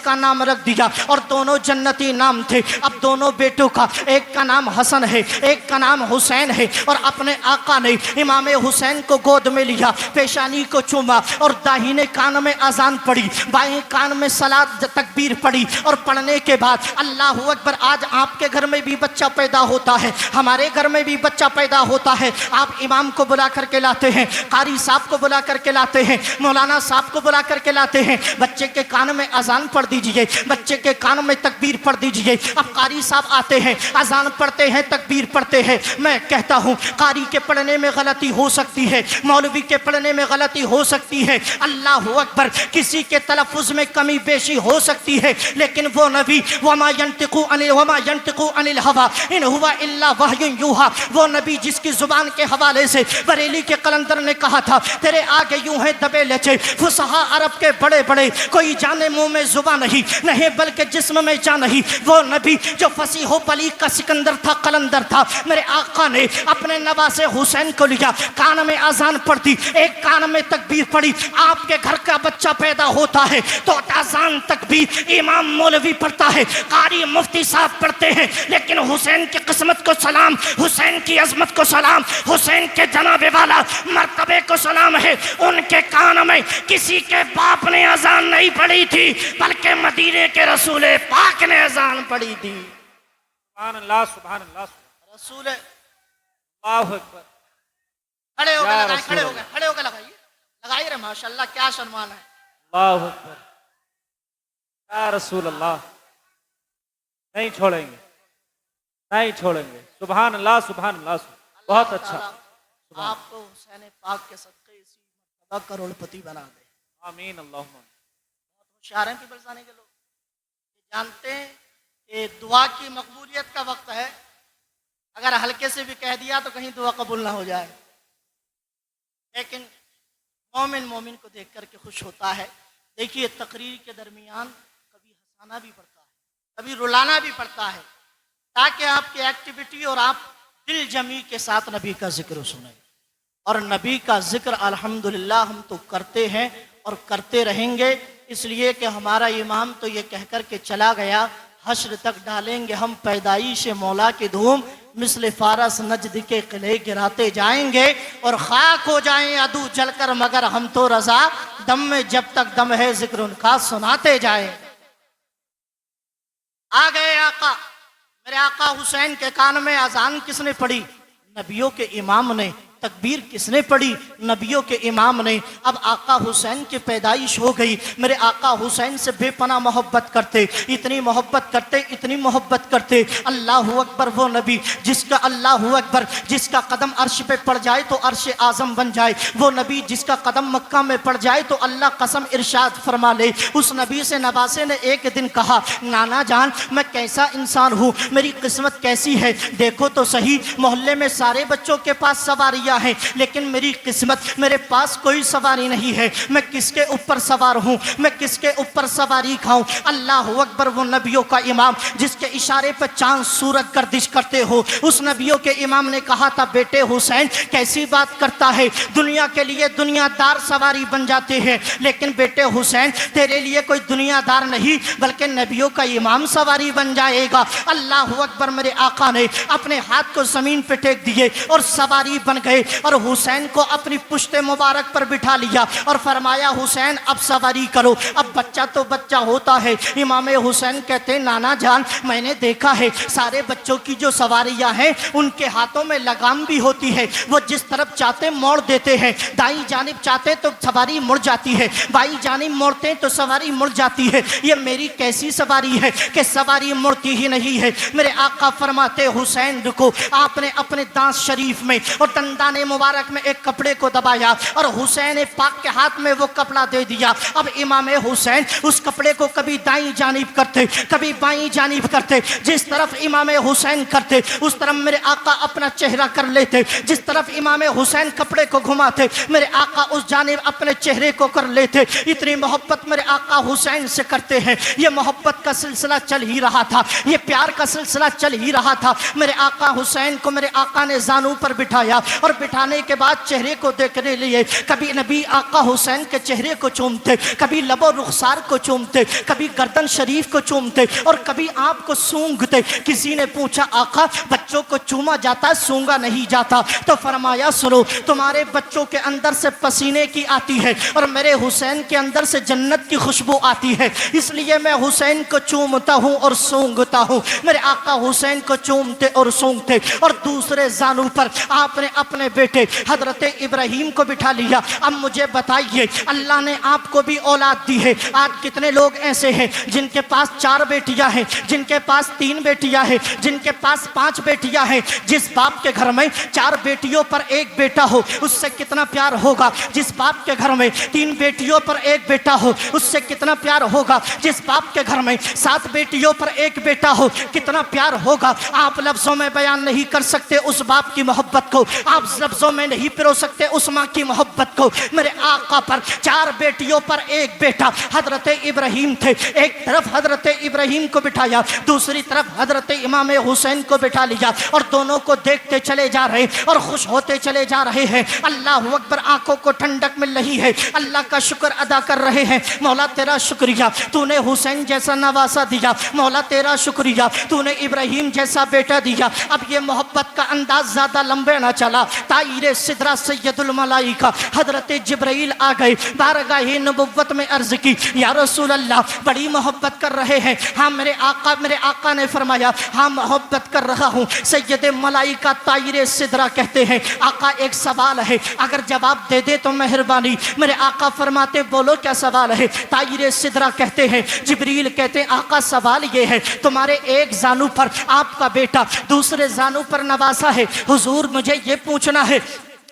کا نام رکھ دیا اور دونوں جنتی نام تھے. اب دونوں بیٹوں کا ایک کا نام حسن ہے ایک کا نام حسین ہے. اور اپنے آقا نے امام حسین کو گود میں لیا, پیشانی کو چوما اور داہنے کان میں اذان پڑھی, بائیں کان میں صلاۃ تکبیر پڑھی اور پڑھنے کے بعد اللہ اکبر. آج آپ کے گھر میں بھی بچہ پیدا ہوتا ہے, ہمارے گھر میں بھی بچہ پیدا ہوتا ہے. آپ امام کو بلا کر کے لاتے ہیں, قاری صاحب کو بلا کر کے لاتے ہیں, مولانا صاحب کو بلا کر کے لاتے ہیں. بچے کے کان میں اذان پڑھ دیجئے, بچے کے کان میں تکبیر پڑھ دیجئے. اب قاری صاحب آتے ہیں, اذان پڑھتے ہیں, تکبیر پڑھتے ہیں. میں کہتا ہوں قاری کے پڑھنے میں غلطی ہو سکتی ہے, مولوی کے پڑھنے میں غلطی ہو سکتی ہے, اللہ اکبر, کسی کے تلفظ میں کمی بیشی ہو سکتی ہے, لیکن وہ نبی وما ينطق عن الهوى ان هو الا وحی یوحى, وہ نبی جس کی زبان کے حوالے سے بریلی کے قلندر نے کہا تھا تیرے آگے یوں ہیں دبے لچے فصحاء عرب کے بڑے بڑے, کوئی جانے منہ میں زبان نہیں بلکہ جسم میں جان نہیں. وہ نبی جو فصیح و بلیغ کا سکندر تھا, قلندر تھا, میرے آقا نے اپنے نواسے حسین کو لیا, کان میں اذان پڑھتی, ایک کان میں تکبیر پڑھی. آپ کے گھر کا بچہ پیدا ہوتا ہے تو اذان تکبیر امام مولوی پڑھتا ہے, قاری مفتی صاحب پڑھتے ہیں, لیکن حسین کی قسمت کو سلام, حسین کی عظمت کو سلام, حسین کے جناب والا مرتبے کو سلام ہے. ان کے کان میں کسی کے باپ نے اذان نہیں پڑھی تھی بلکہ مدینے کے رسول پاک نے اذان پڑھی تھی. سبحان اللہ سبحان اللہ رسول اللہ اکبر. کھڑے ہو گئے لگائیں, کھڑے ہو گئے, کھڑے ہو گئے لگائیے, لگائیے رہے. ماشاءاللہ کیا سنمان ہے. اللہ اکبر. یا رسول اللہ, نہیں چھوڑیں گے, نہیں چھوڑیں گے. سبحان اللہ سبحان اللہ. بہت اچھا. آپ کو حسین پاک کے صدقے اسی مرتبہ کروڑ پتی بنا دے. آمین اللہم. بہت ہوشیار ہیں پیپلزانے کے لوگ, جانتے ہیں کہ دعا کی مقبولیت کا وقت ہے, اگر ہلکے سے بھی کہہ دیا تو کہیں دعا قبول نہ ہو جائے. لیکن مومن کو دیکھ کر کے خوش ہوتا ہے. دیکھیے تقریر کے درمیان کبھی ہنسانا بھی پڑتا ہے, کبھی رلانا بھی پڑتا ہے, تاکہ آپ کی ایکٹیویٹی اور آپ دل جمی کے ساتھ نبی کا ذکر سنیں. اور نبی کا ذکر الحمدللہ ہم تو کرتے ہیں اور کرتے رہیں گے, اس لیے کہ ہمارا امام تو یہ کہہ کر کے چلا گیا حشر تک ڈالیں گے ہم پیدائش مولا کی دھوم, مثل فارس نجد کے قلعے گراتے جائیں گے اور خاک ہو جائیں عدو جل کر مگر ہم تو رضا, دم میں جب تک دم ہے ذکر ان کا سناتے جائیں. آ گئے آقا, میرے آقا حسین کے کان میں اذان کس نے پڑھی؟ نبیوں کے امام نے. تکبیر کس نے پڑھی؟ نبیوں کے امام نے. اب آقا حسین کی پیدائش ہو گئی. میرے آقا حسین سے بے پناہ محبت کرتے, اتنی محبت کرتے, اتنی محبت کرتے. اللہ اکبر, وہ نبی جس کا اللہ اکبر جس کا قدم عرش پہ پڑ جائے تو عرش اعظم بن جائے. وہ نبی جس کا قدم مکہ میں پڑ جائے تو اللہ قسم ارشاد فرما لے. اس نبی سے نواسے نے ایک دن کہا نانا جان میں کیسا انسان ہوں, میری قسمت کیسی ہے, دیکھو تو صحیح, محلے میں سارے بچوں کے پاس سواریاں ہیں لیکن میری قسمت, میرے پاس کوئی سواری نہیں ہے. میں کس کے اوپر سوار ہوں, میں کس کے اوپر سواری کھاؤں. اللہ اکبر, وہ نبیوں کا امام جس کے اشارے پر چاند سورج گردش کرتے ہو, اس نبیوں کے امام نے کہا تھا بیٹے حسین کیسی بات کرتا ہے, دنیا کے لیے دنیا دار سواری بن جاتے ہیں لیکن بیٹے حسین تیرے لیے کوئی دنیا دار نہیں بلکہ نبیوں کا امام سواری بن جائے گا. اللہ اکبر, میرے آقا نے اپنے ہاتھ کو زمین پہ ٹیک دیے اور سواری بن گئے اور حسین کو اپنی پشت مبارک پر بٹھا لیا اور فرمایا حسین اب سواری کرو. اب بچہ تو بچہ ہوتا ہے. امام حسین کہتے نانا جان میں نے دیکھا ہے سارے بچوں کی جو سواریاں ہیں ان کے ہاتھوں میں لگام بھی ہوتی ہے, وہ جس طرف چاہتے موڑ دیتے ہیں, دائیں جانب چاہتے تو سواری مڑ جاتی ہے, بائیں جانب موڑتے تو سواری مڑ جاتی ہے. یہ میری کیسی سواری ہے کہ سواری مڑتی ہی نہیں ہے. میرے آقا فرماتے حسین رکو. آپ نے اپنے دانت شریف میں اور دندان مبارک میں ایک کپڑے کو دبایا اور حسین پاک کے ہاتھ میں وہ کپڑا دے دیا. اب امام حسین اس کپڑے کو کبھی دائیں جانب کرتے کبھی بائیں جانب کرتے, جس طرف امام حسین کرتے اس طرف میرے آقا اپنا چہرہ کر لیتے, جس طرف امام حسین کپڑے کو گھماتے میرے آقا اس جانب اپنے چہرے کو کر لیتے. اتنی محبت میرے آقا حسین سے کرتے ہیں. یہ محبت کا سلسلہ چل ہی رہا تھا, یہ پیار کا سلسلہ چل ہی رہا تھا. میرے آقا حسین کو میرے آقا نے زانو پر بٹھایا اور بٹھانے کے بعد چہرے کو دیکھنے لیے کبھی نبی آقا حسین کے چہرے کو چومتے، کبھی لب و رخسار کو چومتے، کبھی گردن شریف کو چومتے اور کبھی آپ کو سونگھتے۔ کسی نے پوچھا آقا بچوں کو چوما جاتا ہے سونگا نہیں جاتا؟ تو فرمایا سنو، تمہارے بچوں کے اندر سے پسینے کی آتی ہے اور میرے حسین کے اندر سے جنت کی خوشبو آتی ہے، اس لیے میں حسین کو چومتا ہوں اور سونگتا ہوں۔ میرے آقا حسین کو چومتے اور سونگتے اور دوسرے زانو پر آپ نے اپنے بیٹے حضرت ابراہیم کو بٹھا لیا۔ اب مجھے بتائیے، اللہ نے آپ کو بھی اولاد دی ہے، آج کتنے لوگ ایسے ہیں جن کے پاس 4 بیٹیاں ہیں، جن کے پاس 3 بیٹیاں ہیں، جن کے پاس 5 بیٹیاں ہیں؟ جس باپ کے گھر میں 4 بیٹیوں پر 1 بیٹا ہو اس سے کتنا پیار ہوگا؟ جس باپ کے گھر میں 3 بیٹیوں پر 1 بیٹا ہو اس سے کتنا پیار ہوگا؟ جس باپ کے گھر میں 7 بیٹیوں پر 1 بیٹا ہو کتنا پیار ہوگا؟ آپ لفظوں میں بیان نہیں کر سکتے اس باپ کی محبت کو، آپ لفظوں میں نہیں پرو سکتے اس ماں کی محبت کو۔ میرے آقا پر 4 بیٹیوں پر 1 بیٹا حضرت ابراہیم تھے، ایک طرف حضرت ابراہیم کو بٹھایا، دوسری طرف حضرت امام حسین کو بٹھا لیا اور دونوں کو دیکھتے چلے جا رہے اور خوش ہوتے چلے جا رہے ہیں۔ اللہ اکبر، آنکھوں کو ٹھنڈک مل رہی ہے، اللہ کا شکر ادا کر رہے ہیں۔ مولا تیرا شکریہ، تو نے حسین جیسا نواسا دیا، مولا تیرا شکریہ، تو نے ابراہیم جیسا بیٹا دیا۔ اب یہ محبت کا انداز زیادہ لمبے نہ چلا، طائر سدرہ سید الملائکہ حضرت جبرائیل آ گئے، بارگاہ نبوت میں عرض کی یا رسول اللہ بڑی محبت کر رہے ہیں؟ ہاں میرے آقا نے فرمایا ہاں محبت کر رہا ہوں۔ سید ملائکہ طائر سدرہ کہتے ہیں آقا ایک سوال ہے، اگر جواب دے دے تو مہربانی۔ میرے آقا فرماتے بولو کیا سوال ہے؟ طائر سدرہ کہتے ہیں جبریل کہتے ہیں آقا سوال یہ ہے تمہارے ایک زانو پر آپ کا بیٹا، دوسرے زانو پر نواسا ہے، حضور مجھے یہ پوچھنا ہے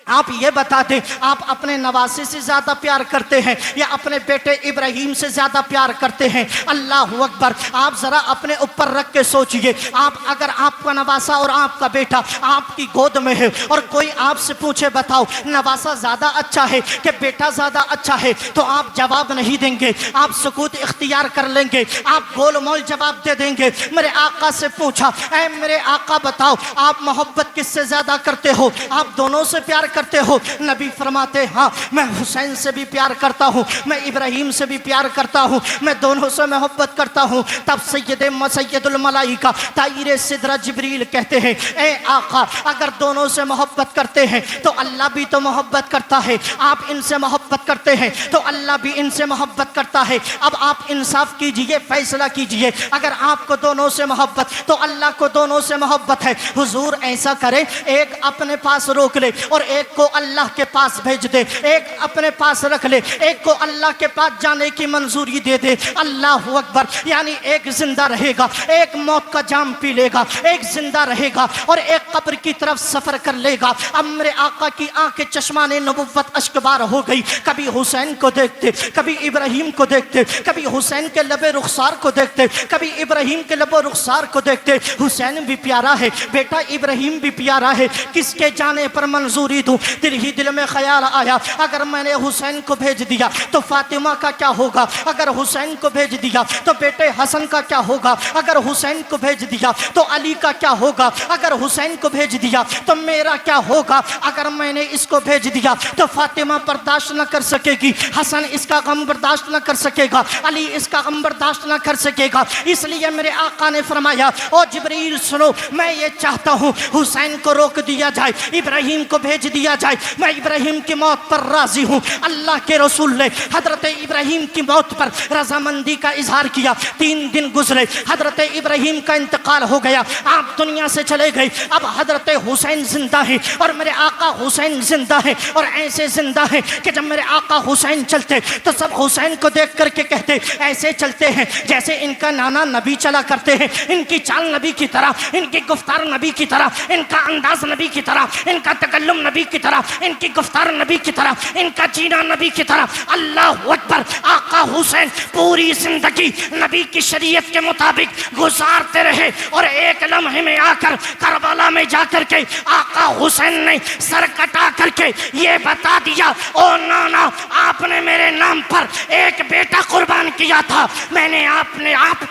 آپ یہ بتا دیں آپ اپنے نواسے سے زیادہ پیار کرتے ہیں یا اپنے بیٹے ابراہیم سے زیادہ پیار کرتے ہیں؟ اللہ اکبر، آپ ذرا اپنے اوپر رکھ کے سوچئے، آپ اگر آپ کا نواسا اور آپ کا بیٹا آپ کی گود میں ہے اور کوئی آپ سے پوچھے بتاؤ نواسا زیادہ اچھا ہے کہ بیٹا زیادہ اچھا ہے، تو آپ جواب نہیں دیں گے، آپ سکوت اختیار کر لیں گے، آپ گول مول جواب دے دیں گے۔ میرے آقا سے پوچھا اے میرے آقا بتاؤ آپ محبت کس سے زیادہ کرتے ہو؟ آپ دونوں سے پیار کرتے ہو؟ نبی فرماتے ہاں میں حسین سے بھی پیار کرتا ہوں، میں ابراہیم سے بھی پیار کرتا ہوں، میں دونوں سے محبت کرتا ہوں۔ تب سید الملائکہ طائر سدرہ جبریل کہتے ہیں اے آقا اگر دونوں سے محبت کرتے ہیں تو اللہ بھی تو محبت کرتا ہے، آپ ان سے محبت کرتے ہیں تو اللہ بھی ان سے محبت کرتا ہے۔ اب آپ انصاف کیجئے، فیصلہ کیجئے، اگر آپ کو دونوں سے محبت تو اللہ کو دونوں سے محبت ہے۔ حضور ایسا کرے ایک اپنے پاس روک لے اور ایک کو اللہ کے پاس بھیج دے، ایک اپنے پاس رکھ لے، ایک کو اللہ کے پاس جانے کی منظوری دے دے۔ اللہ اکبر، یعنی ایک زندہ رہے گا، ایک موت کا جام پی لے گا، ایک زندہ رہے گا اور ایک قبر کی طرف سفر کر لے گا۔ اب میرے آقا کی آنکھیں چشمان نبوت اشکبار ہو گئی، کبھی حسین کو دیکھتے، کبھی ابراہیم کو دیکھتے، کبھی حسین کے لب رخسار کو دیکھتے، کبھی ابراہیم کے لب رخسار کو دیکھتے۔ حسین بھی پیارا ہے، بیٹا ابراہیم بھی پیارا ہے، کس کے جانے پر منظوری دوں؟ دل میں خیال آیا اگر میں نے حسین کو بھیج دیا تو فاطمہ کا کیا ہوگا؟ اگر حسین کو بھیج دیا تو بیٹے حسن کا کیا ہوگا؟ اگر حسین کو بھیج دیا تو علی کا کیا ہوگا؟ اگر حسین کو بھیج دیا تو میرا کیا ہوگا؟ اگر میں نے اس کو بھیج دیا تو فاطمہ برداشت نہ کر سکے گی، حسن اس کا غم برداشت نہ کر سکے گا، علی اس کا غم برداشت نہ کر سکے گا۔ اس لیے میرے آقا نے فرمایا او جبریل سنو، میں یہ چاہتا ہوں حسین کو روک دیا جائے، ابراہیم کو بھیج دیا جائے، میں ابراہیم کی موت پر راضی ہوں۔ اللہ کے رسول نے حضرت ابراہیم کی موت پر رضامندی کا اظہار کیا۔ 3 دن گزرے، حضرت ابراہیم کا انتقال ہو گیا، آپ دنیا سے چلے گئے۔ اب حضرت حسین زندہ ہے اور میرے آقا حسین زندہ ہے، اور ایسے زندہ ہے کہ جب میرے آقا حسین چلتے تو سب حسین کو دیکھ کر کے کہتے ایسے چلتے ہیں جیسے ان کا نانا نبی چلا کرتے ہیں، ان کی چال نبی کی طرح، ان کی گفتار نبی کی طرح، ان کا انداز نبی کی طرح، ان کا تکلم نبی کی طرح، ان کی گفتار نبی کی طرح، ان کا جینا نبی کی طرح۔ اللہ اکبر، آقا حسین پوری زندگی نبی کی شریعت کے مطابق گزارتے رہے، اور ایک لمحے میں آ کر کربلا میں جا کر کے آقا حسین نے سر کٹا کر کے یہ بتا دیا او نانا آپ نے میرے نام پر ایک بیٹا قربان کیا تھا، میں نے آپ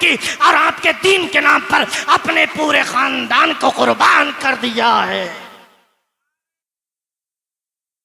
کی اور آپ کے دین کے نام پر اپنے پورے خاندان کو قربان کر دیا ہے۔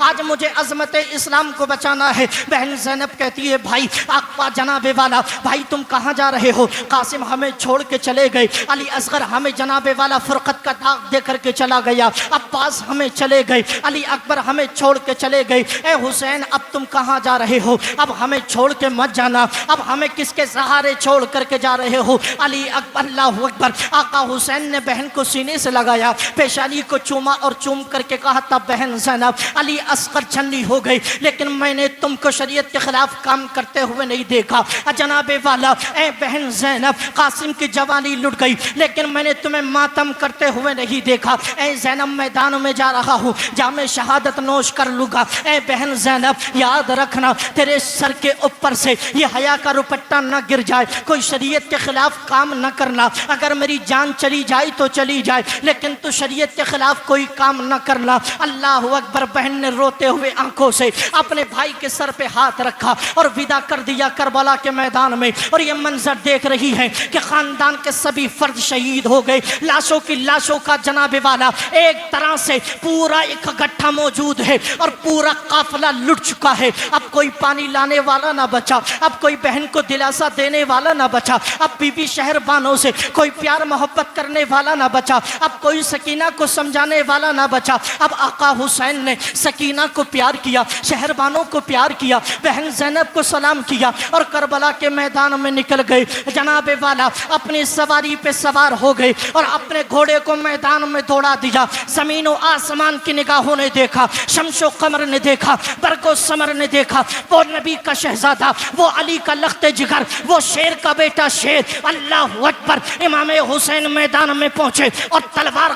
آج مجھے عظمت اسلام کو بچانا ہے۔ بہن زینب کہتی ہے بھائی آقا جناب والا بھائی تم کہاں جا رہے ہو؟ قاسم ہمیں چھوڑ کے چلے گئے، علی اصغر ہمیں جناب والا فرقت کا داغ دے کر کے چلا گیا، عباس ہمیں چلے گئے، علی اکبر ہمیں چھوڑ کے چلے گئے، اے حسین اب تم کہاں جا رہے ہو؟ اب ہمیں چھوڑ کے مت جانا، اب ہمیں کس کے سہارے چھوڑ کر کے جا رہے ہو؟ علی اکبر اللہ اکبر۔ آقا حسین نے بہن کو سینے سے لگایا، پیشانی کو چوما اور چوم کر کے کہا تھا بہن زینب علی اصغر چھنی ہو گئی لیکن میں نے تم کو شریعت کے خلاف کام کرتے ہوئے نہیں دیکھا۔ جناب والا اے بہن زینب قاسم کی جوانی لٹ گئی لیکن میں نے تمہیں ماتم کرتے ہوئے نہیں دیکھا۔ اے زینب میدان میں جا رہا ہوں، جام شہادت نوش کر لوں گا۔ اے بہن زینب یاد رکھنا تیرے سر کے اوپر سے یہ حیا کا روپٹہ نہ گر جائے، کوئی شریعت کے خلاف کام نہ کرنا، اگر میری جان چلی جائے تو چلی جائے لیکن تو شریعت کے خلاف کوئی کام نہ کرنا۔ اللہ اکبر۔ بہن نے روتے ہوئے آنکھوں سے اپنے بھائی کے سر پہ ہاتھ رکھا اور ودا کر دیا کربلا کے میدان میں، اور یہ منظر دیکھ رہی ہے کہ خاندان کے سبھی فرد شہید ہو گئے، لاشوں کی لاشوں کا جناب والا ایک طرح سے پورا ایک گٹھا موجود ہے اور پورا قافلہ لٹ چکا ہے۔ اب کوئی پانی لانے والا نہ بچا، اب کوئی بہن کو دلاسا دینے والا نہ بچا، اب بی بی شہر بانوں سے کوئی پیار محبت کرنے والا نہ بچا، اب کوئی سکینہ کو سمجھانے والا نہ بچا۔ اب آقا حسین نے سکینہ کو پیار کیا، شہر بانوں کو پیار کیا، بہن زینب کو سلام کیا اور کربلا کے میدان میں نکل گئے۔ جناب والا اپنی سواری پہ سوار ہو گئے اور اپنے گھوڑے کو میدان میں دوڑا دیا۔ زمین و آسمان کی نگاہوں نے دیکھا، شمس و قمر نے دیکھا، برق و سمر نے دیکھا، وہ نبی کا شہزادہ، وہ علی کا لخت جگر، وہ شیر کا بیٹا شیر۔ اللہ اکبر۔ امام حسین میدان میں پہنچے اور تلوار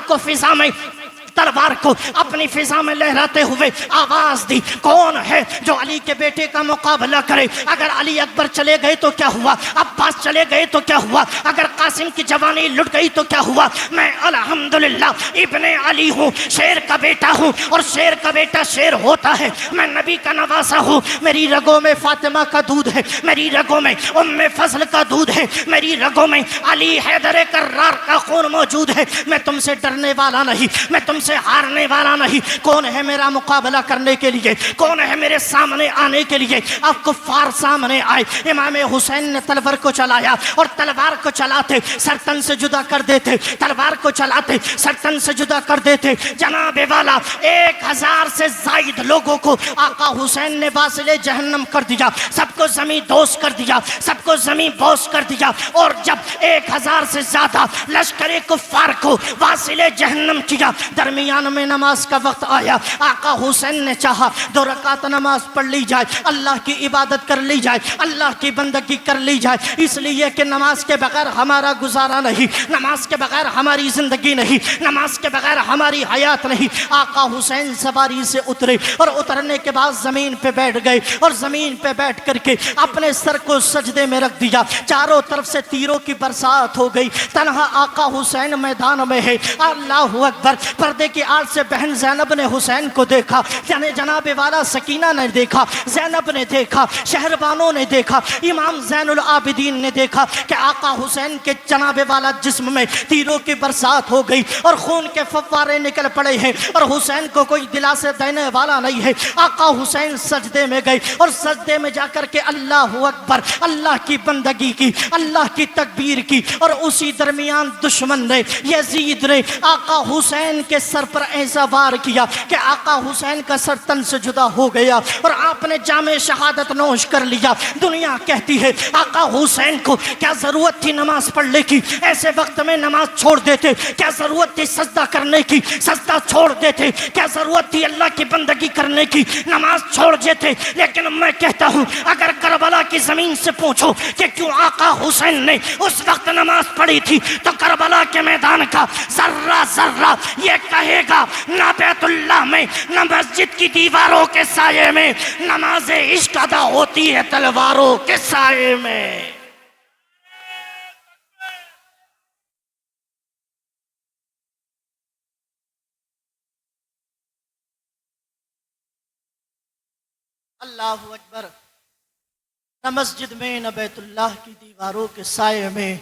کو اپنی فضا میں لہراتے ہوئے آواز دی، کون ہے جو علی کے بیٹے کا مقابلہ کرے؟ اگر علی اکبر چلے گئے تو کیا ہوا؟ عباس چلے گئے تو کیا ہوا؟ اگر قاسم کی جوانی لٹ گئی تو کیا ہوا؟ میں الحمدللہ ابن علی ہوں، شیر کا بیٹا ہوں، اور شیر کا بیٹا شیر ہوتا ہے۔ میں نبی کا نواسا ہوں، میری رگوں میں فاطمہ کا دودھ ہے، میری رگوں میں ام فضل کا دودھ ہے، میری رگوں میں علی حیدر کرار کا خون موجود ہے۔ میں تم سے ڈرنے والا نہیں، میں تم سے ہارنے والا نہیں۔ کون ہے میرا مقابلہ کرنے کے لیے؟ کون ہے میرے سامنے آنے کے لیے؟ اب کفار سامنے آئے، امام حسین نے تلوار کو چلایا اور تلوار کو چلاتے سرتن سے جدا کر دیتے، تلوار کو چلاتے سرتن سے جدا کر دیتے۔ جناب والا 1000 سے زائد لوگوں کو آقا حسین نے واصل جہنم کر دیا، سب کو زمین دوز کر دیا، سب کو زمین بوس کر دیا۔ اور جب 1000 سے زیادہ لشکر کفار کو واصل جہنم کیا، درمیان میں نماز کا وقت آیا۔ آقا حسین نے چاہا 2 رکعت نماز پڑھ لی جائے، اللہ کی عبادت کر لی جائے، اللہ کی بندگی کر لی جائے، اس لیے کہ نماز کے بغیر ہمارا گزارا نہیں، نماز کے بغیر ہماری زندگی نہیں، نماز کے بغیر ہماری حیات نہیں۔ آقا حسین سواری سے اترے اور اترنے کے بعد زمین پہ بیٹھ گئے اور زمین پہ بیٹھ کر کے اپنے سر کو سجدے میں رکھ دیا۔ چاروں طرف سے تیروں کی برسات ہو گئی، تنہا آقا حسین میدان میں ہے۔ اللہ اکبر۔ پردے کی آڑ سے بہن زینب نے حسین کو دیکھا، یعنی جناب والا سکینہ نے دیکھا، زینب نے دیکھا، شہربانوں نے دیکھا، امام زین العابدین نے دیکھا کہ آقا حسین کے جناب والا جسم میں تیروں کی برسات ہو گئی اور خون کے فوارے نکل پڑے ہیں اور حسین کو کوئی دلاسے دینے والا نہیں ہے۔ آقا حسین سجدے میں گئے اور سجدے میں جا کر کے اللہ اکبر، اللہ کی بندگی کی، اللہ کی تکبیر کی، اور اسی درمیان دشمن نے، یزید نے آقا حسین کے سر پر ایسا وار کیا کہ آقا حسین کا سر تن سے جدا ہو گیا اور آپ نے جام شہادت نوش کر لیا۔ دنیا کہتی ہے آقا حسین کو کیا ضرورت تھی نماز پڑھنے کی، ایسے وقت میں نماز چھوڑ دیتے، کیا ضرورت تھی سجدہ کرنے کی، سجدہ چھوڑ دیتے، کیا ضرورت تھی اللہ کی بندگی کرنے کی، نماز چھوڑ دیتے۔ لیکن میں کہتا ہوں اگر کربلا کی زمین سے پوچھو کہ کیوں آقا حسین نے اس وقت نماز پڑھی تھی، تو کربلا کے میدان کا ذرہ ذرہ یہ کہے گا نہ بیت اللہ میں، نہ مسجد کی دیواروں کے سائے میں نماز عشق ادا ہوتی ہے تلواروں کے سائے میں۔ اللہ اکبر۔ نہ مسجد میں نہ بیت اللہ کی دیواروں کے سائے میں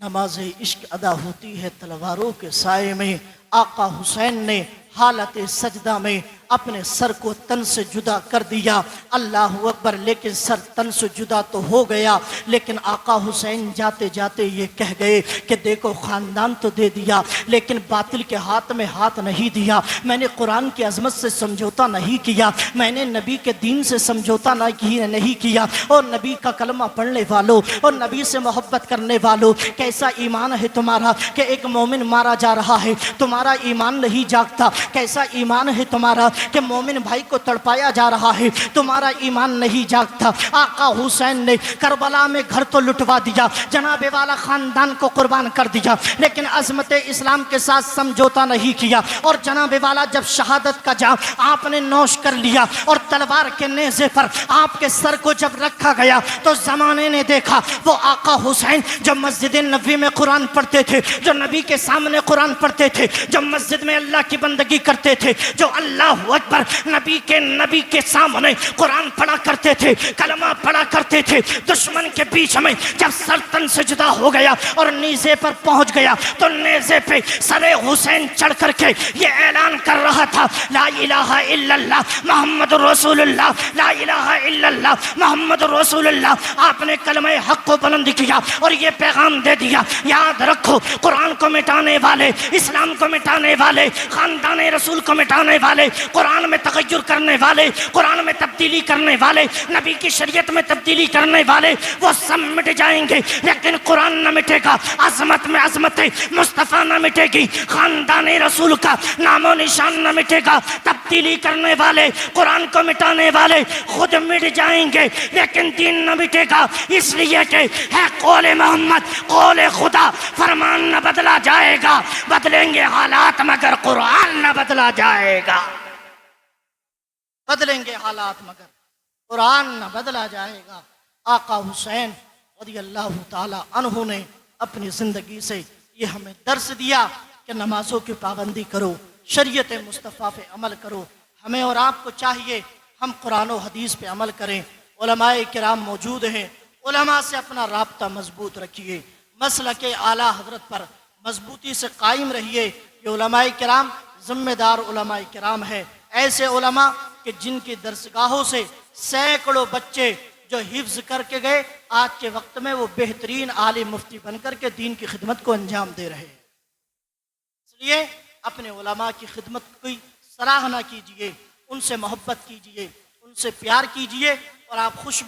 نماز عشق ادا ہوتی ہے تلواروں کے سائے میں۔ آقا حسین نے حالت سجدہ میں اپنے سر کو تن سے جدا کر دیا۔ اللہ اکبر، لیکن سر تن سے جدا تو ہو گیا، لیکن آقا حسین جاتے جاتے یہ کہہ گئے کہ دیکھو خاندان تو دے دیا لیکن باطل کے ہاتھ میں ہاتھ نہیں دیا، میں نے قرآن کی عظمت سے سمجھوتا نہیں کیا، میں نے نبی کے دین سے سمجھوتا نہیں کیا۔ اور نبی کا کلمہ پڑھنے والوں اور نبی سے محبت کرنے والوں، کیسا ایمان ہے تمہارا کہ ایک مومن مارا جا رہا ہے، تمہارا ایمان نہیں جاگتا؟ کیسا ایمان ہے تمہارا کہ مومن بھائی کو تڑپایا جا رہا ہے، تمہارا ایمان نہیں جاگتا؟ آقا حسین نے کربلا میں گھر تو لٹوا دیا، جناب والا خاندان کو قربان کر دیا، لیکن عظمت اسلام کے ساتھ سمجھوتا نہیں کیا۔ اور جناب والا جب شہادت کا جام آپ نے نوش کر لیا اور تلوار کے نیزے پر آپ کے سر کو جب رکھا گیا تو زمانے نے دیکھا وہ آقا حسین جو مسجد نبوی میں قرآن پڑھتے تھے، جو نبی کے سامنے قرآن پڑھتے تھے، جو مسجد میں اللہ کی بندگی کرتے تھے، جو اللہ اکبر نبی کے سامنے قرآن پڑھا کرتے تھے، کلمہ پڑھا کرتے تھے، دشمن کے بیچ میں جب سر تن سے جدا ہو گیا اور نیزے پر پہنچ گیا تو نیزے پہ سر حسین چڑھ کر کے یہ اعلان کر رہا تھا، لا الہ الا اللہ محمد رسول اللہ، لا الہ الا اللہ محمد رسول اللہ۔ آپ نے کلمہ حق کو بلند کیا اور یہ پیغام دے دیا، یاد رکھو قرآن کو مٹانے والے، اسلام کو مٹانے والے، خاندان رسول کو مٹانے والے، قرآن میں تغیر کرنے والے، قرآن میں تبدیلی کرنے والے، نبی کی شریعت میں تبدیلی کرنے والے، وہ سب مٹ جائیں گے لیکن قرآن نہ مٹے گا، عظمت میں عظمت مصطفیٰ نہ مٹے گی، خاندان رسول کا نام و نشان نہ مٹے گا۔ تبدیلی کرنے والے، قرآن کو مٹانے والے خود مٹ جائیں گے لیکن دین نہ مٹے گا، اس لیے کہ ہے قول محمد، قول خدا، فرمان نہ بدلا جائے گا، بدلیں گے حالات مگر قرآن نہ بدلا جائے گا، بدلیں گے حالات مگر قرآن نہ بدلا جائے گا۔ آقا حسین رضی اللہ تعالی عنہ نے اپنی زندگی سے یہ ہمیں درس دیا کہ نمازوں کی پابندی کرو، شریعت مصطفیٰ پہ عمل کرو۔ ہمیں اور آپ کو چاہیے ہم قرآن و حدیث پہ عمل کریں۔ علماء کرام موجود ہیں، علماء سے اپنا رابطہ مضبوط رکھیے، مسلک اعلیٰ حضرت پر مضبوطی سے قائم رہیے۔ یہ علماء کرام ذمہ دار علماء کرام ہے، ایسے علماء کہ جن کی درسگاہوں سے سینکڑوں بچے جو حفظ کر کے گئے آج کے وقت میں وہ بہترین عالم مفتی بن کر کے دین کی خدمت کو انجام دے رہے ہیں۔ اس لیے اپنے علماء کی خدمت کی سراہنا کیجئے، ان سے محبت کیجئے، ان سے پیار کیجئے اور آپ خوش